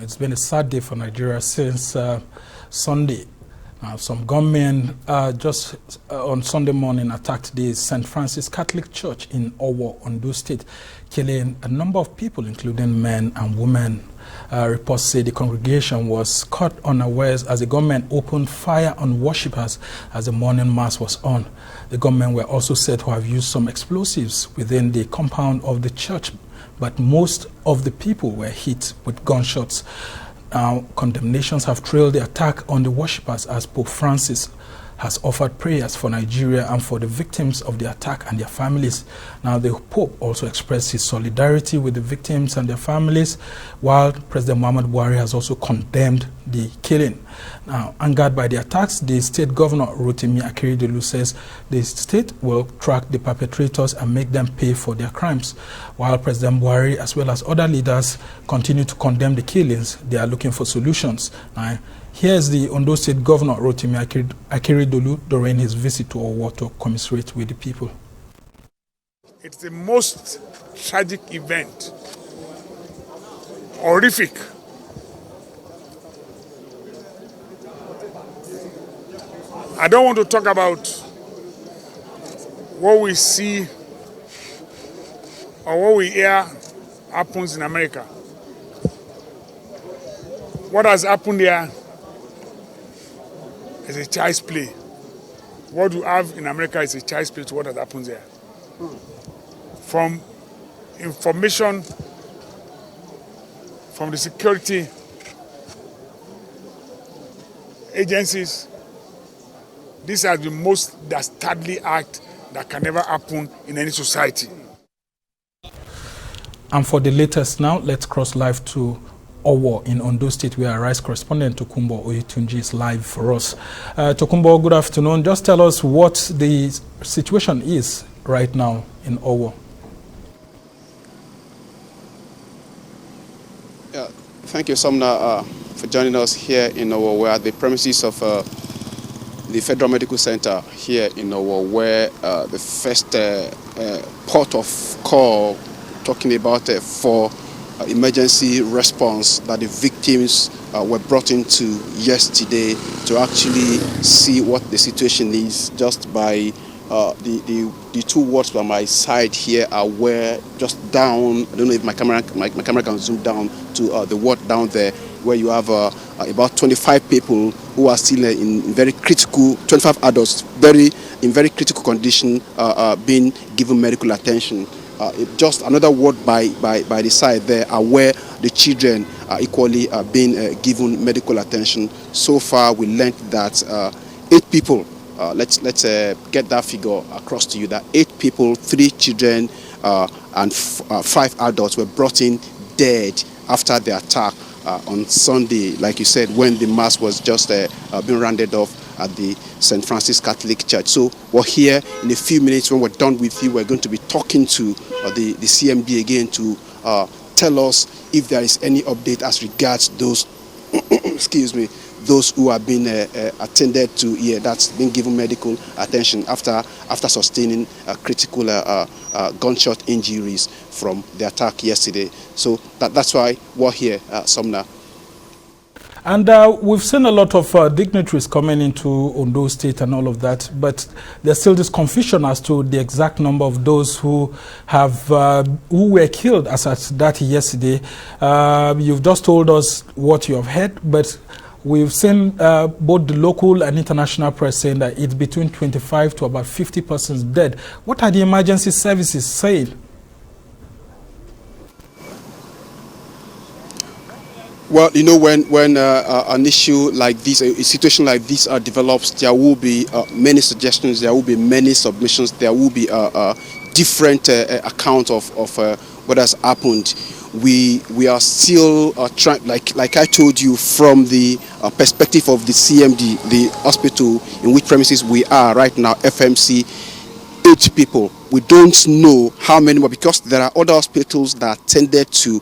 It's been a sad day for Nigeria since Sunday. Some gunmen just on Sunday morning attacked the St. Francis Catholic Church in Owo, Ondo State, killing a number of people, including men and women. Reports say the congregation was caught unawares as the gunmen opened fire on worshippers as the morning mass was on. The gunmen were also said to have used some explosives within the compound of the church, but most of the people were hit with gunshots. Condemnations have trailed the attack on the worshippers as Pope Francis has offered prayers for Nigeria and for the victims of the attack and their families. Now, the Pope also expressed his solidarity with the victims and their families, while President Muhammadu Buhari has also condemned the killing. Now, angered by the attacks, the state governor, Rotimi Akeredolu, says the state will track the perpetrators and make them pay for their crimes. While President Buhari, as well as other leaders, continue to condemn the killings, they are looking for solutions. Now, here's the Ondo State Governor, Rotimi Akeredolu, during his visit to Owo to commiserate with the people. It's the most tragic event, horrific. I don't want to talk about what we see or what we hear happens in America. What has happened here is a child's play. What we have in America is a child's play to what has happened there. From information from the security agencies, this is the most dastardly act that can ever happen in any society. And for the latest now, let's cross live to Owo in Ondo State, where our rice correspondent Tokumbo Oyetunji is live for us. Tokumbo, good afternoon. Just tell us what the situation is right now in Owo. Yeah, thank you, Somna, for joining us here in Owo. We're at the premises of the Federal Medical Center here in Owo, where the first port of call, talking about for emergency response that the victims were brought into yesterday to actually see what the situation is. Just by the two wards by my side here are where just down, I don't know if my camera can zoom down to the ward down there, where you have about 25 people who are still in very critical, 25 adults, in very critical condition, being given medical attention. Just another ward by the side there are where the children are equally being given medical attention. So far, we learned that 8 people, let's get that figure across to you, that 8 people, 3 children and 5 adults were brought in dead after the attack on Sunday, like you said, when the mass was just being rounded off at the St. Francis Catholic Church. So we're here in a few minutes. When we're done with you, we're going to be talking to the CMD again to tell us if there is any update as regards those excuse me, those who have been attended to here, that's been given medical attention after sustaining critical gunshot injuries from the attack yesterday. So that's why we're here, Somna. And we've seen a lot of dignitaries coming into Ondo State and all of that, but there's still this confusion as to the exact number of those who were killed as at that yesterday. You've just told us what you have heard, but we've seen both the local and international press saying that it's between 25 to about 50 persons dead. What are the emergency services saying? Well, you know, when an issue like this, a situation like this develops, there will be many suggestions, there will be many submissions, there will be different accounts of what has happened. We are still trying, like I told you, from the perspective of the CMD, the hospital in which premises we are right now, FMC, 8 people. We don't know how many more, because there are other hospitals that tended to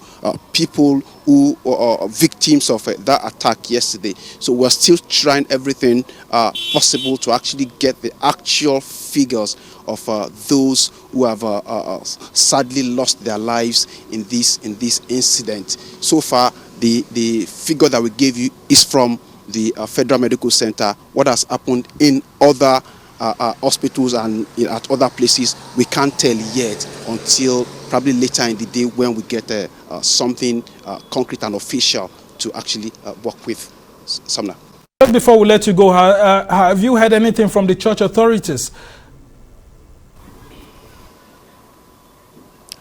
people who are victims of that attack yesterday. So we're still trying everything possible to actually get the actual figures of those who have sadly lost their lives in this incident. So far, the figure that we gave you is from the Federal Medical Center. What has happened in other hospitals and at other places, we can't tell yet until probably later in the day when we get something concrete and official to actually work with. Sumner. Just before we let you go, have you heard anything from the church authorities?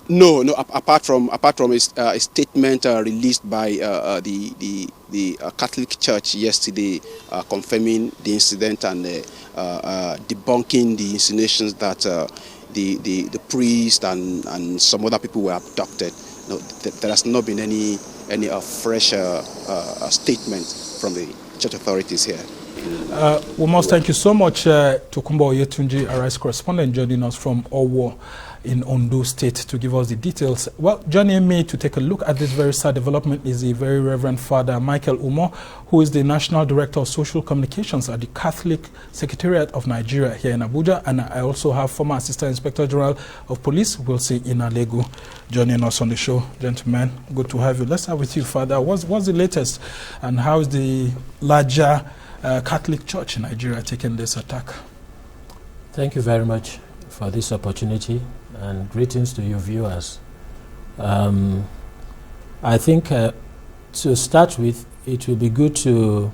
No. Apart from a statement released by the Catholic Church yesterday, confirming the incident and debunking the insinuations that the priest and some other people were abducted. No, there has not been any fresh statement from the church authorities here. We must thank you so much, Tokunbo Yetunji, Arise correspondent, joining us from Owo in Ondo State to give us the details. Well, joining me to take a look at this very sad development is the very Reverend Father Michael Umoh, who is the National Director of Social Communications at the Catholic Secretariat of Nigeria here in Abuja. And I also have former Assistant Inspector General of Police, Wilson Inalegwu, joining us on the show. Gentlemen, good to have you. Let's start with you, Father. What's the latest, and how is the larger Catholic Church in Nigeria taking this attack? Thank you very much for this opportunity, and greetings to your viewers. I think to start with, it will be good to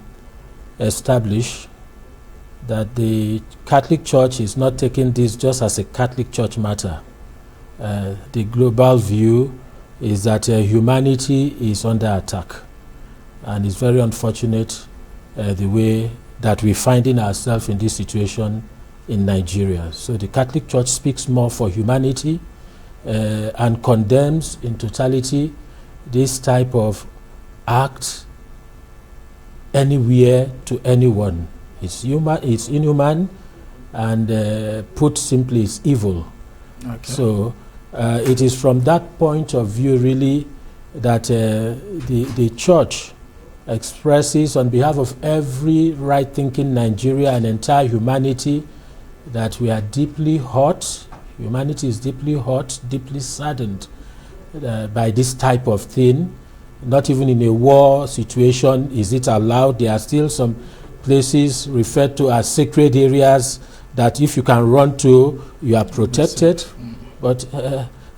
establish that the Catholic Church is not taking this just as a Catholic Church matter. The global view is that humanity is under attack, and it's very unfortunate the way that we're finding ourselves in this situation in Nigeria. So the Catholic Church speaks more for humanity and condemns in totality this type of act anywhere to anyone. It's inhuman, and put simply, it's evil. Okay. So it is from that point of view really that the Church expresses on behalf of every right-thinking Nigeria and entire humanity that we are deeply hurt. Humanity is deeply hurt, deeply saddened by this type of thing. Not even in a war situation is it allowed. There are still some places referred to as sacred areas that if you can run to, you are protected. But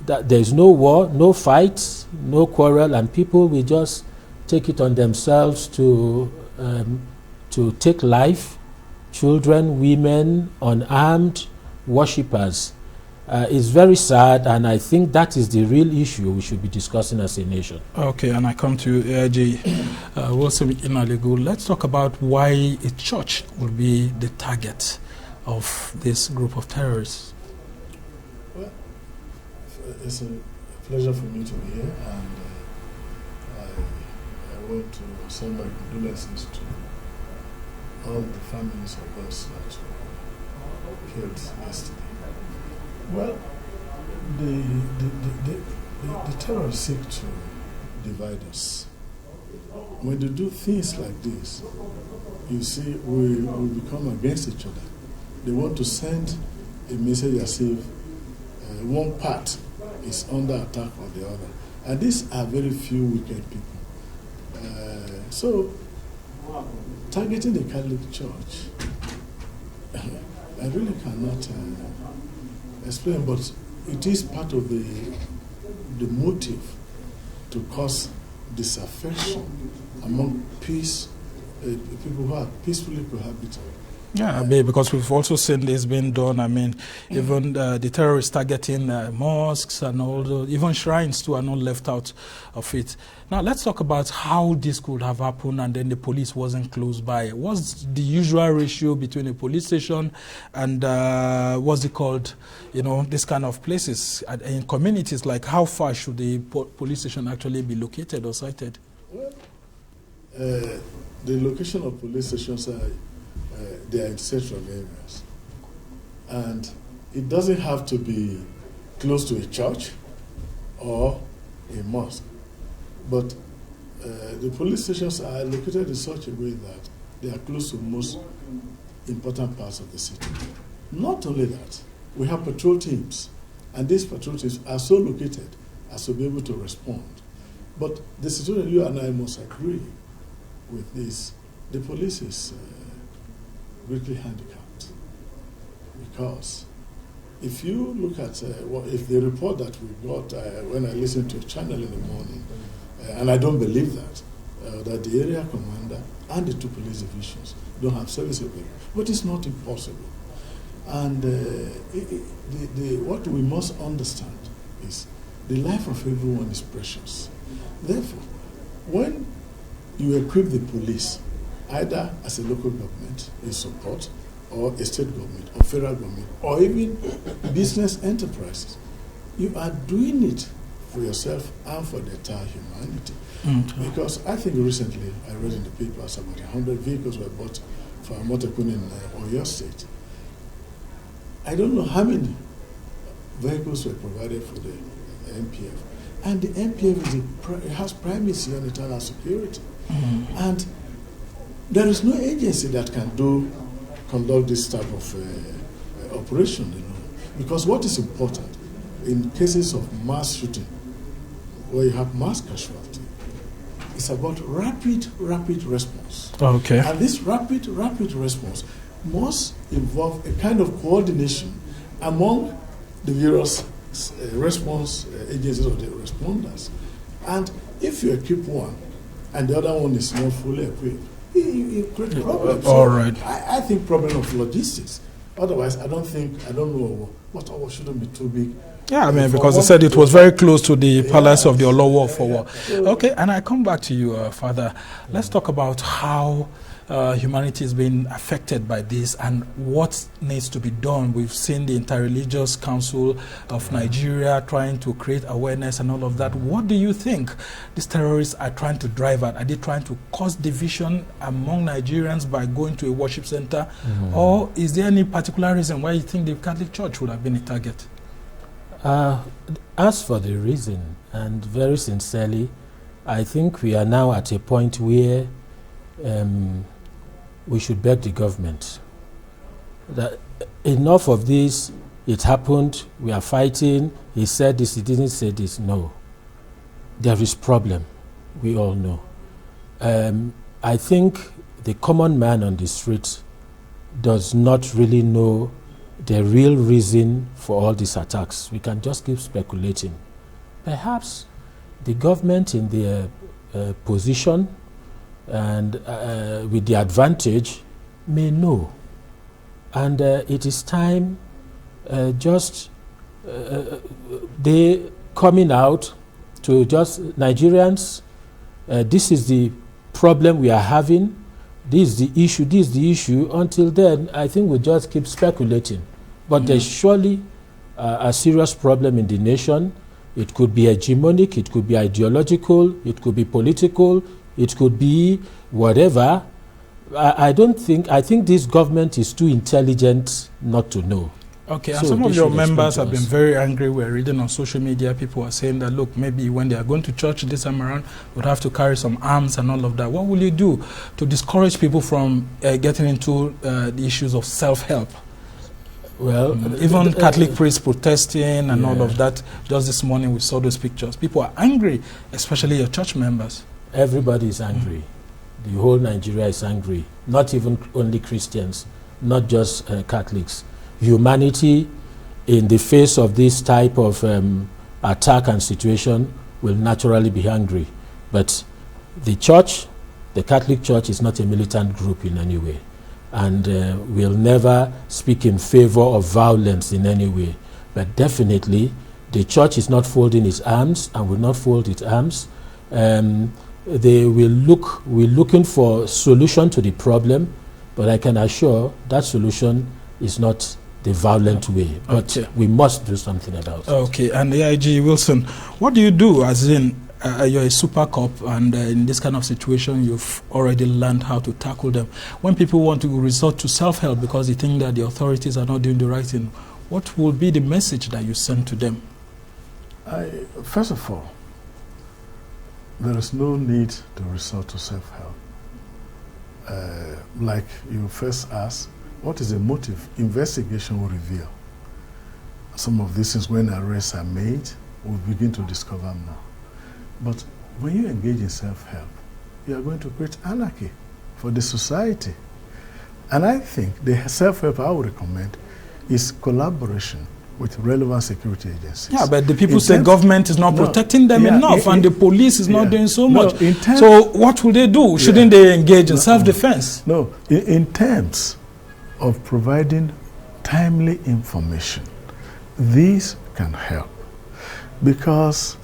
there is no war, no fight, no quarrel, and people will just take it on themselves to take life. Children, women, unarmed worshippers. It's very sad, and I think that is the real issue we should be discussing as a nation. Okay, and I come to AIG Wilson Inalegwu. Let's talk about why a church will be the target of this group of terrorists. Well, it's a pleasure for me to be here, and I want to send my condolences to all the families of us that were killed yesterday. Well, the terrorists seek to divide us. When they do things like this, you see, we become against each other. They want to send a message as if one part is under attack on the other. And these are very few wicked people. So, targeting the Catholic Church, I really cannot explain, but it is part of the motive to cause disaffection among people who are peacefully cohabiting. Yeah, because we've also seen this being done. I mean, even the terrorists targeting mosques and all those, even shrines too are not left out of it. Now, let's talk about how this could have happened and then the police wasn't close by. What's the usual ratio between a police station and what's it called, this kind of places? In communities, like how far should the police station actually be located or sited? Well, the location of police stations they are in central areas, and it doesn't have to be close to a church or a mosque, but the police stations are located in such a way that they are close to most important parts of the city. Not only that, we have patrol teams, and these patrol teams are so located as to be able to respond. But the situation, you and I must agree with this, the police is greatly handicapped. Because if you look at, if the report that we got when I listened to a channel in the morning, and I don't believe that the area commander and the two police divisions don't have service available, but it's not impossible. And what we must understand is the life of everyone is precious. Therefore, when you equip the police, either as a local government in support, or a state government, or federal government, or even business enterprises, you are doing it for yourself and for the entire humanity. Because I think recently, I read in the papers about 100 vehicles were bought for Motekun in Ondo State. I don't know how many vehicles were provided for the MPF. And the MPF has primacy on internal security. And there is no agency that can conduct this type of operation, you know. Because what is important in cases of mass shooting, where you have mass casualty, it's about rapid response. Okay. And this rapid response must involve a kind of coordination among the various response agencies or the responders. And if you equip one and the other one is not fully equipped, you create problems. All right. I think problem of logistics. Otherwise, I don't know what shouldn't be too big. Yeah, I mean, because they said it was very close to the palace of the Olowo for war. Okay, and I come back to you, Father. Let's talk about how humanity is being affected by this and what needs to be done. We've seen the Interreligious Council of Nigeria trying to create awareness and all of that. What do you think these terrorists are trying to drive at? Are they trying to cause division among Nigerians by going to a worship center? Or is there any particular reason why you think the Catholic Church would have been a target? As for the reason, and very sincerely, I think we are now at a point where we should beg the government that enough of this, it happened, we are fighting, he said this, he didn't say this. No. There is problem, we all know. I think the common man on the street does not really know the real reason for all these attacks. We can just keep speculating. Perhaps the government in their position and with the advantage may know. And it is time they coming out to just Nigerians, this is the problem we are having, this is the issue. Until then, I think we just keep speculating. But there's surely a serious problem in the nation. It could be hegemonic, it could be ideological, it could be political, it could be whatever. I think this government is too intelligent not to know. Okay, and some of your members have been very angry. We're reading on social media, people are saying that, look, maybe when they are going to church this time around, would have to carry some arms and all of that. What will you do to discourage people from getting into the issues of self-help? Well, even Catholic priests protesting and all of that. Just this morning we saw those pictures. People are angry, especially your church members. Everybody is angry. The whole Nigeria is angry. Not even only Christians, not just Catholics. Humanity, in the face of this type of attack and situation, will naturally be angry. But the church, the Catholic Church, is not a militant group in any way, and will never speak in favor of violence in any way. But definitely, the church is not folding its arms and will not fold its arms. They we're looking for a solution to the problem, but I can assure that solution is not the violent way. But we must do something about it. Okay, and AIG Wilson, what do you do as in you're a super cop, and in this kind of situation you've already learned how to tackle them. When people want to resort to self-help because they think that the authorities are not doing the right thing, what will be the message that you send to them? First of all, there is no need to resort to self-help. Like you first asked, what is the motive? Investigation will reveal. Some of these things, when arrests are made, we'll begin to discover more. But when you engage in self-help, you are going to create anarchy for the society. And I think the self-help I would recommend is collaboration with relevant security agencies. Yeah, but the people say government is not protecting them enough, and the police is not doing so much. So what will they do? Shouldn't they engage in self-defense? No, in terms of providing timely information, these can help. Because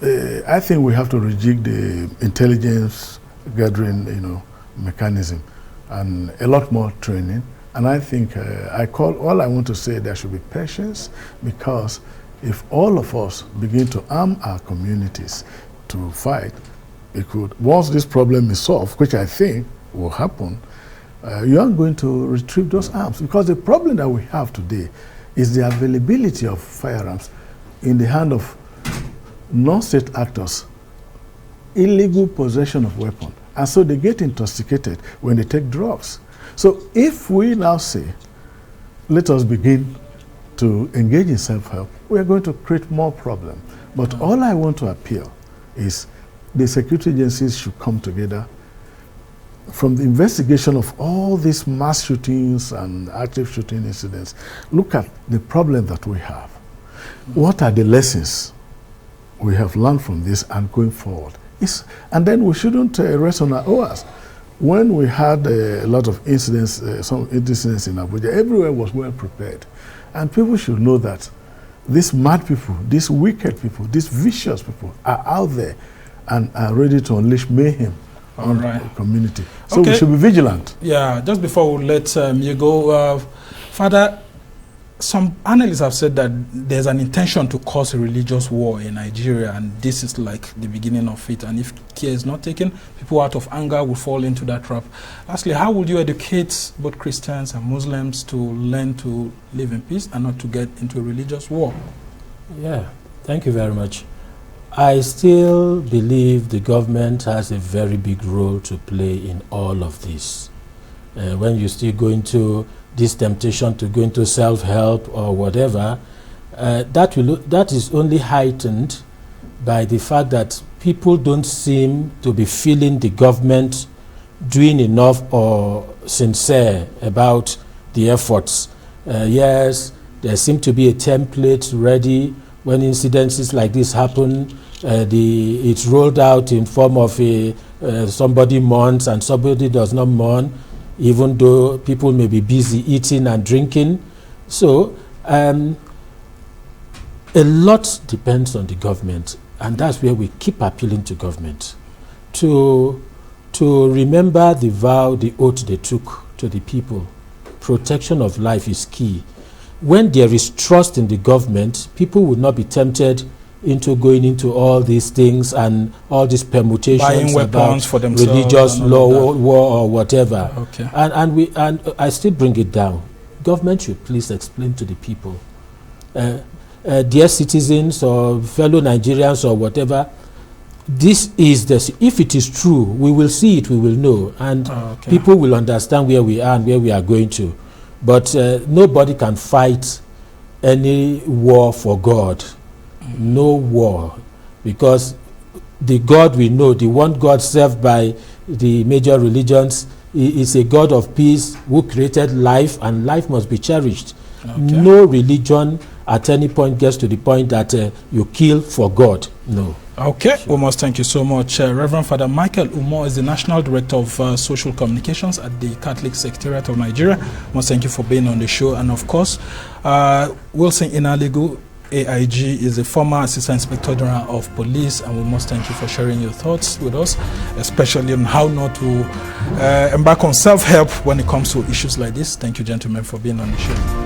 I think we have to rejig the intelligence gathering, mechanism, and a lot more training. And I think all I want to say, there should be patience, because if all of us begin to arm our communities to fight, it could, once this problem is solved, which I think will happen, you aren't going to retrieve those arms. Because the problem that we have today is the availability of firearms in the hand of non-state actors, illegal possession of weapons. And so they get intoxicated when they take drugs. So if we now say, let us begin to engage in self-help, we are going to create more problems. But all I want to appeal is the security agencies should come together from the investigation of all these mass shootings and active shooting incidents. Look at the problem that we have. What are the lessons we have learned from this and going forward? And then we shouldn't rest on our oars. When we had a lot of incidents, some incidents in Abuja, everywhere was well prepared. And people should know that these mad people, these wicked people, these vicious people are out there and are ready to unleash mayhem on the community. So we should be vigilant. Yeah, just before we let you go, Father, some analysts have said that there's an intention to cause a religious war in Nigeria, and this is like the beginning of it. And if care is not taken, people out of anger will fall into that trap. Lastly, how would you educate both Christians and Muslims to learn to live in peace and not to get into a religious war? Yeah, thank you very much. I still believe the government has a very big role to play in all of this. When you still go into this temptation to go into self-help or whatever, that is only heightened by the fact that people don't seem to be feeling the government doing enough or sincere about the efforts. Yes, there seems to be a template ready. When incidences like this happen, it's rolled out in form of somebody mourns and somebody does not mourn, even though people may be busy eating and drinking. So a lot depends on the government, and that's where we keep appealing to government to remember the vow, the oath they took to the people. Protection of life is key. When there is trust in the government, people would not be tempted into going into all these things and all these permutations, buying weapons for themselves, religious law, war or whatever. Okay. And I still bring it down. Government should please explain to the people, dear citizens or fellow Nigerians or whatever, this is if it is true, we will see it, we will know, and people will understand where we are and where we are going to. But nobody can fight any war for God. No war, because the God we know, the one God served by the major religions, is a God of peace who created life, and life must be cherished. No religion at any point gets to the point that you kill for God. No. Okay, we must thank you so much. Reverend Father Michael Umoh is the National Director of Social Communications at the Catholic Secretariat of Nigeria. We must thank you for being on the show. And of course, Wilson Inalegwu, AIG, is a former Assistant Inspector General of Police, and we must thank you for sharing your thoughts with us, especially on how not to embark on self-help when it comes to issues like this. Thank you, gentlemen, for being on the show.